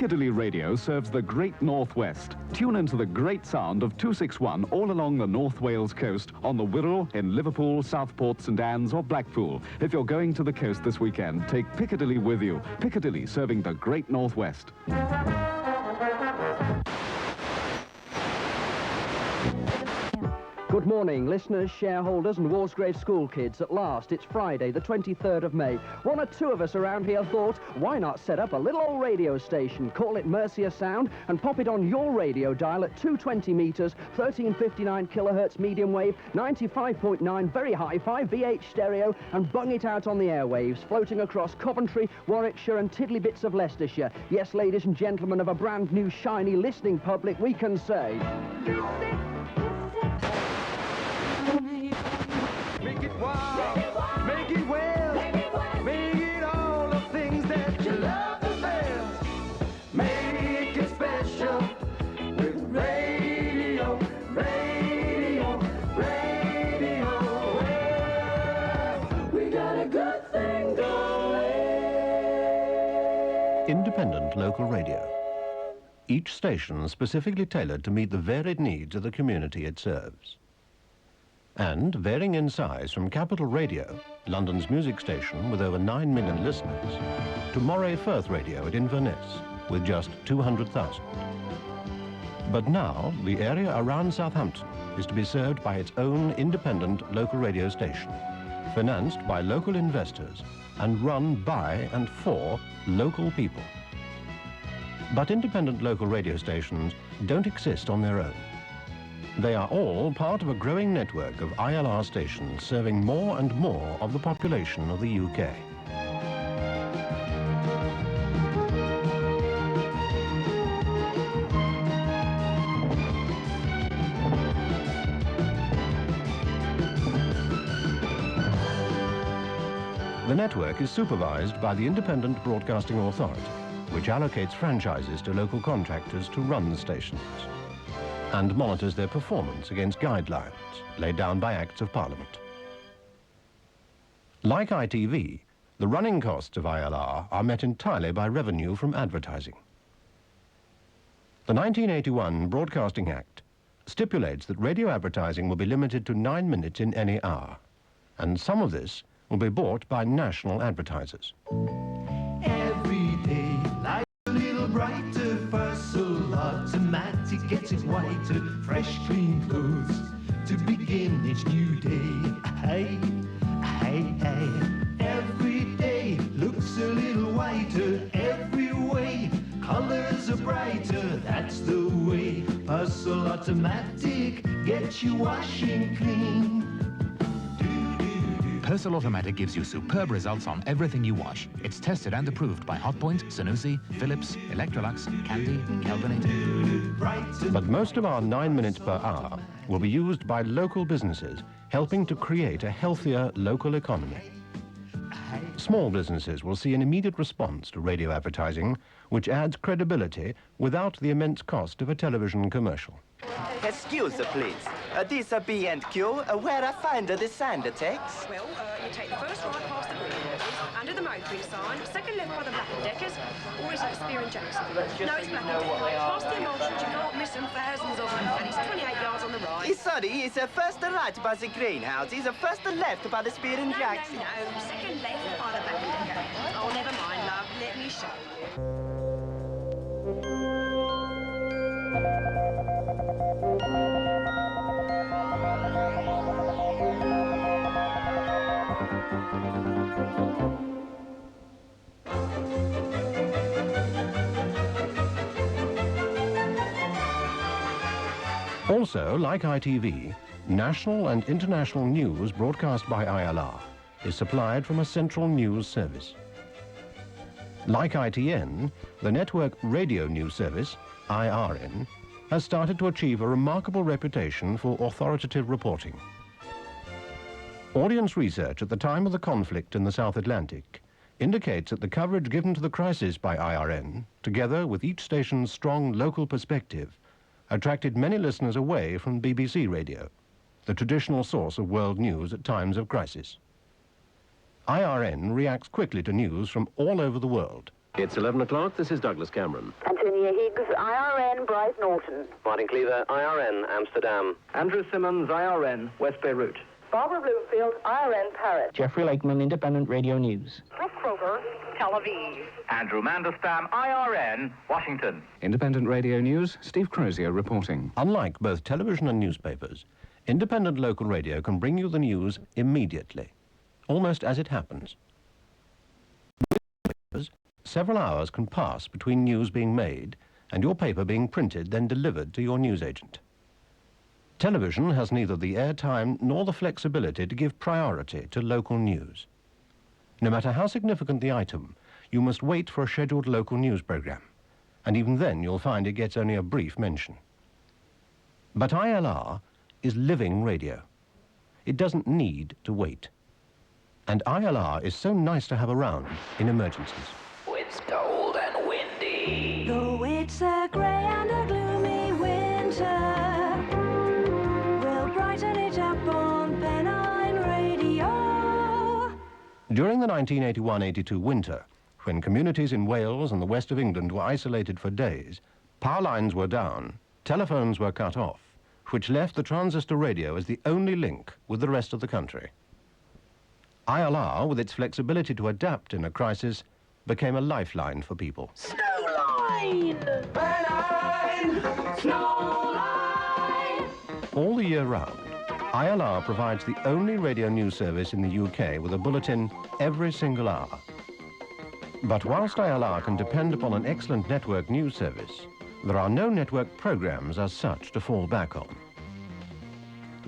Piccadilly Radio serves the Great Northwest. Tune into the great sound of 261 all along the North Wales coast, on the Wirral, in Liverpool, Southport, St Anne's or Blackpool. If you're going to the coast this weekend, take Piccadilly with you. Piccadilly serving the Great Northwest. Good morning, listeners, shareholders and Walsgrave school kids. At last, it's Friday, the 23rd of May. One or two of us around here thought, why not set up a little old radio station, call it Mercia Sound, and pop it on your radio dial at 220 metres, 1359 kilohertz medium wave, 95.9 very hi-fi VH stereo, and bung it out on the airwaves, floating across Coventry, Warwickshire and tiddly bits of Leicestershire. Yes, ladies and gentlemen of a brand new, shiny listening public, we can say... Make it wild, make it well, make it all the things that you love the best. Make it special with radio, radio, radio. Well, we got a good thing going. Independent Local Radio. Each station specifically tailored to meet the varied needs of the community it serves. And varying in size from Capital Radio, London's music station with over 9 million listeners, to Moray Firth Radio at Inverness with just 200,000. But now, the area around Southampton is to be served by its own independent local radio station, financed by local investors and run by and for local people. But independent local radio stations don't exist on their own. They are all part of a growing network of ILR stations serving more and more of the population of the UK. The network is supervised by the Independent Broadcasting Authority, which allocates franchises to local contractors to run the stations, and monitors their performance against guidelines laid down by Acts of Parliament. Like ITV, the running costs of ILR are met entirely by revenue from advertising. The 1981 Broadcasting Act stipulates that radio advertising will be limited to 9 minutes in any hour, and some of this will be bought by national advertisers. Every day, life a little brighter, Parcel Automatic gets it whiter, fresh, clean clothes to begin each new day. Hey, hey, hey. Every day looks a little whiter, every way colors are brighter. That's the way Parcel Automatic gets you washing clean. Persil Automatic gives you superb results on everything you wash. It's tested and approved by Hotpoint, Sanusi, Philips, Electrolux, Candy, Kelvinator. But most of our 9 minutes per hour will be used by local businesses, helping to create a healthier local economy. Small businesses will see an immediate response to radio advertising, which adds credibility without the immense cost of a television commercial. Excuse please. This B&Q, where I find the sand tax? Well, you take the first right past the greenhouses, under the motoring sign, second left by the Black & Deckers, or is that Spear & Jackson? No, it's Black & Decker. Past the emulsions, you can't miss them, thousands of them, and it's 28 yards on the right. Sorry, it's first right by the greenhouses, first left by the Spear & Jackson. No, second left by the Black & Decker. Oh, never mind, love, let me show you. Also, like ITV, national and international news broadcast by ILR is supplied from a central news service. Like ITN, the network radio news service, IRN, has started to achieve a remarkable reputation for authoritative reporting. Audience research at the time of the conflict in the South Atlantic indicates that the coverage given to the crisis by IRN, together with each station's strong local perspective, attracted many listeners away from BBC radio, the traditional source of world news at times of crisis. IRN reacts quickly to news from all over the world It's 11 o'clock. This is Douglas Cameron. Antonia Higgs, IRN, Bryce Norton. Martin Cleaver, IRN, Amsterdam. Andrew Simmons, IRN, West Beirut. Barbara Bloomfield, IRN, Paris. Jeffrey Lakeman, Independent Radio News. Brooke Kroger, Tel Aviv. Andrew Mandelstam, IRN, Washington. Independent Radio News, Steve Crozier reporting. Unlike both television and newspapers, independent local radio can bring you the news immediately, almost as it happens. With newspapers, several hours can pass between news being made and your paper being printed, then delivered to your newsagent. Television has neither the airtime nor the flexibility to give priority to local news. No matter how significant the item, you must wait for a scheduled local news program, and even then you'll find it gets only a brief mention. But ILR is living radio. It doesn't need to wait. And ILR is so nice to have around in emergencies. It's cold and windy. Though it's a grey and a gloomy winter, we'll brighten it up on Pennine Radio. During the 1981-82 winter, when communities in Wales and the west of England were isolated for days, power lines were down, telephones were cut off, which left the transistor radio as the only link with the rest of the country. ILR, with its flexibility to adapt in a crisis, became a lifeline for people. Snowline! Snowline! All the year round, ILR provides the only radio news service in the UK with a bulletin every single hour. But whilst ILR can depend upon an excellent network news service, there are no network programs as such to fall back on.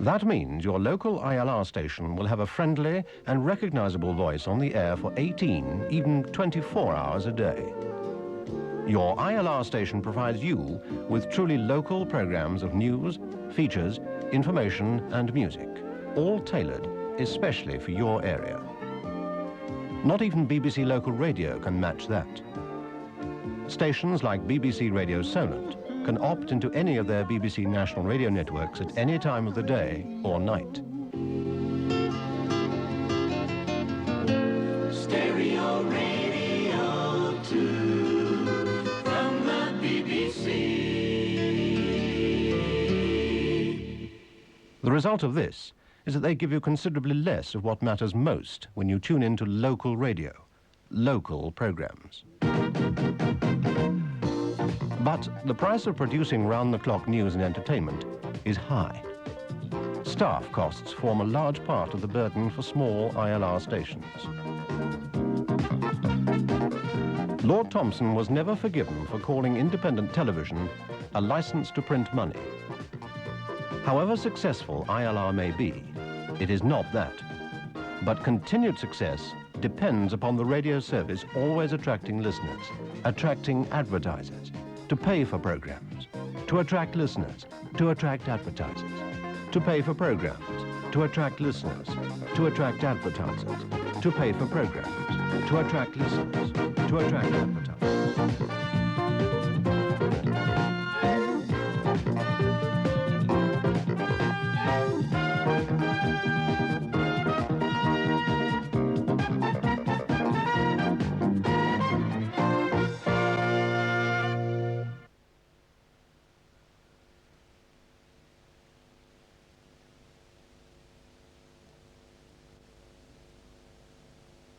That means your local ILR station will have a friendly and recognizable voice on the air for 18, even 24 hours a day. Your ILR station provides you with truly local programs of news, features, information and music, all tailored especially for your area. Not even BBC Local Radio can match that. Stations like BBC Radio Solent can opt into any of their BBC national radio networks at any time of the day or night. Stereo Radio 2 from the BBC. The result of this is that they give you considerably less of what matters most when you tune into local radio, local programs. But the price of producing round-the-clock news and entertainment is high. Staff costs form a large part of the burden for small ILR stations. Lord Thompson was never forgiven for calling independent television a license to print money. However successful ILR may be, it is not that. But continued success depends upon the radio service always attracting listeners, attracting advertisers, to pay for programs, to attract listeners, to attract advertisers, to pay for programs, to attract listeners, to attract advertisers, to pay for programs, to attract listeners, to attract advertisers.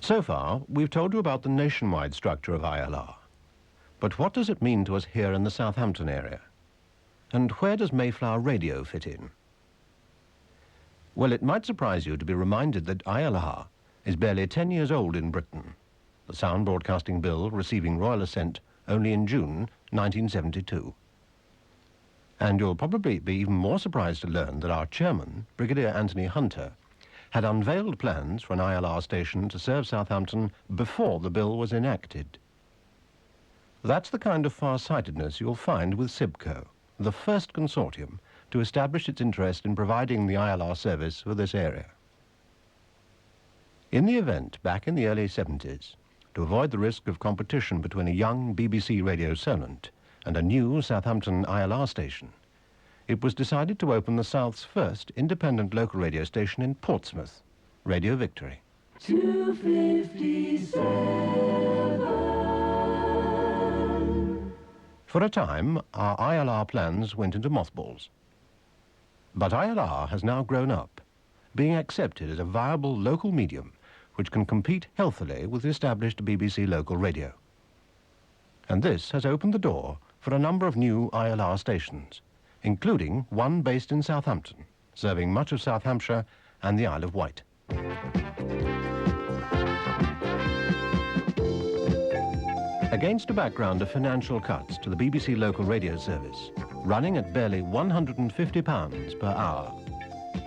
So far, we've told you about the nationwide structure of ILR. But what does it mean to us here in the Southampton area? And where does Mayflower Radio fit in? Well, it might surprise you to be reminded that ILR is barely 10 years old in Britain, the Sound Broadcasting Bill receiving royal assent only in June 1972. And you'll probably be even more surprised to learn that our chairman, Brigadier Anthony Hunter, had unveiled plans for an ILR station to serve Southampton before the bill was enacted. That's the kind of far-sightedness you'll find with SIBCO, the first consortium to establish its interest in providing the ILR service for this area. In the event, back in the early 70s, to avoid the risk of competition between a young BBC Radio Solent and a new Southampton ILR station, it was decided to open the South's first independent local radio station in Portsmouth, Radio Victory. 257. For a time, our ILR plans went into mothballs. But ILR has now grown up, being accepted as a viable local medium which can compete healthily with the established BBC local radio. And this has opened the door for a number of new ILR stations, including one based in Southampton, serving much of South Hampshire and the Isle of Wight. Against a background of financial cuts to the BBC local radio service, running at barely £150 per hour,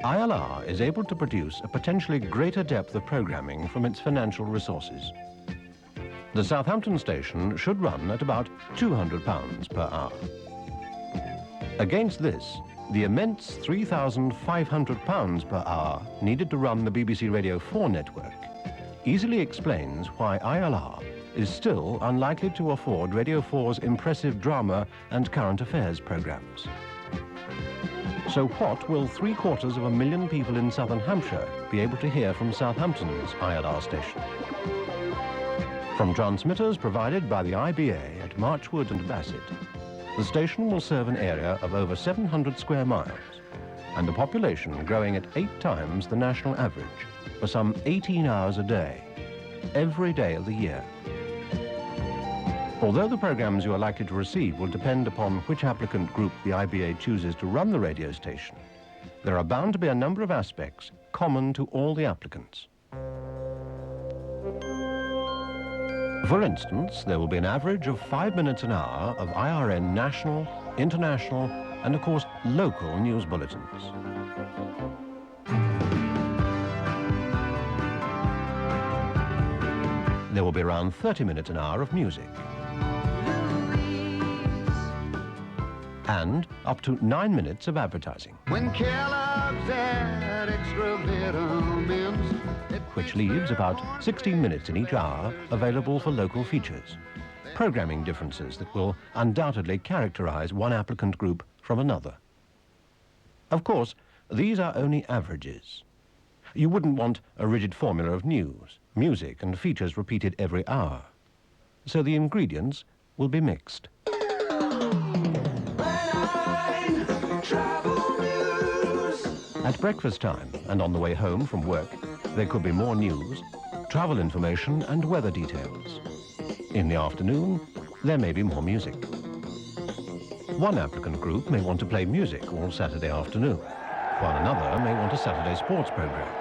ILR is able to produce a potentially greater depth of programming from its financial resources. The Southampton station should run at about £200 per hour. Against this, the immense £3,500 per hour needed to run the BBC Radio 4 network easily explains why ILR is still unlikely to afford Radio 4's impressive drama and current affairs programmes. So what will 750,000 people in southern Hampshire be able to hear from Southampton's ILR station? From transmitters provided by the IBA at Marchwood and Bassett, the station will serve an area of over 700 square miles and a population growing at 8 times the national average for some 18 hours a day, every day of the year. Although the programmes you are likely to receive will depend upon which applicant group the IBA chooses to run the radio station, there are bound to be a number of aspects common to all the applicants. For instance, there will be an average of 5 minutes an hour of IRN national, international, and of course local news bulletins. There will be around 30 minutes an hour of music. And up to 9 minutes of advertising. When Kellogg's add extra vitamins, which leaves about 16 minutes in each hour available for local features, programming differences that will undoubtedly characterize one applicant group from another. Of course, these are only averages. You wouldn't want a rigid formula of news, music and features repeated every hour. So the ingredients will be mixed. At breakfast time and on the way home from work, there could be more news, travel information and weather details. In the afternoon, there may be more music. One applicant group may want to play music all Saturday afternoon, while another may want a Saturday sports program.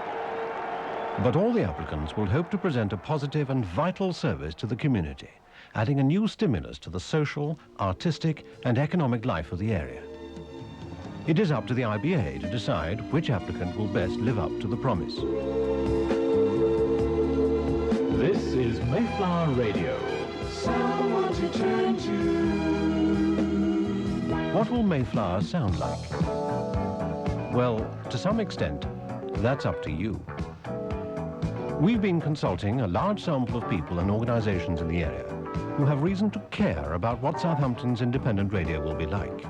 But all the applicants will hope to present a positive and vital service to the community, adding a new stimulus to the social, artistic and economic life of the area. It is up to the IBA to decide which applicant will best live up to the promise. This is Mayflower Radio. someone to turn to. What will Mayflower sound like? Well, to some extent, that's up to you. We've been consulting a large sample of people and organisations in the area who have reason to care about what Southampton's independent radio will be like.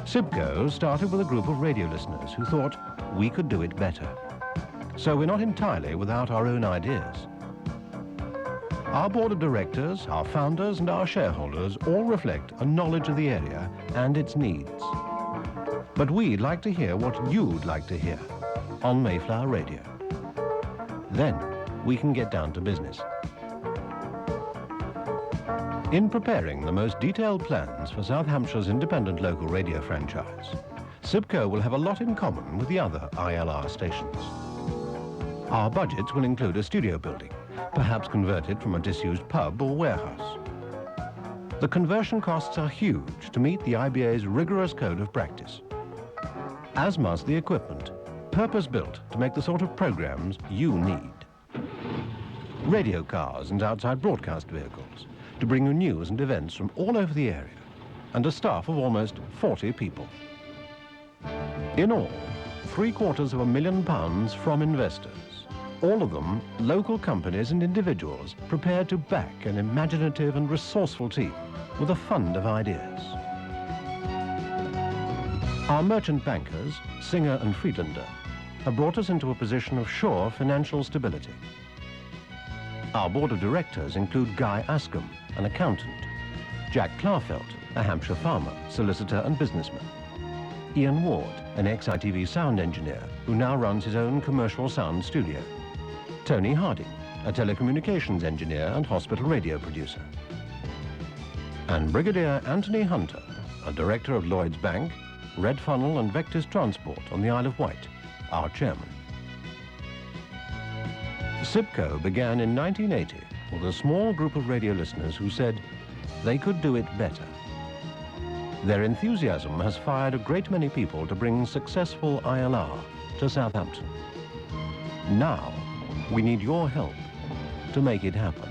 SIBCO started with a group of radio listeners who thought we could do it better. So we're not entirely without our own ideas. Our board of directors, our founders and our shareholders all reflect a knowledge of the area and its needs. But we'd like to hear what you'd like to hear on Mayflower Radio. Then we can get down to business. In preparing the most detailed plans for South Hampshire's independent local radio franchise, SIBCO will have a lot in common with the other ILR stations. Our budgets will include a studio building, perhaps converted from a disused pub or warehouse. The conversion costs are huge to meet the IBA's rigorous code of practice, as must the equipment, purpose-built to make the sort of programs you need. Radio cars and outside broadcast vehicles to bring you news and events from all over the area, and a staff of almost 40 people. In all, £750,000 from investors, all of them local companies and individuals prepared to back an imaginative and resourceful team with a fund of ideas. Our merchant bankers, Singer and Friedlander, have brought us into a position of sure financial stability. Our board of directors include Guy Ascombe, an accountant, Jack Clarfelt, a Hampshire farmer, solicitor and businessman. Ian Ward, an ex-ITV sound engineer who now runs his own commercial sound studio. Tony Harding, a telecommunications engineer and hospital radio producer. And Brigadier Anthony Hunter, a director of Lloyd's Bank, Red Funnel and Vectis Transport on the Isle of Wight, our chairman. SIBCO began in 1980 with a small group of radio listeners who said they could do it better. Their enthusiasm has fired a great many people to bring successful ILR to Southampton. Now, we need your help to make it happen.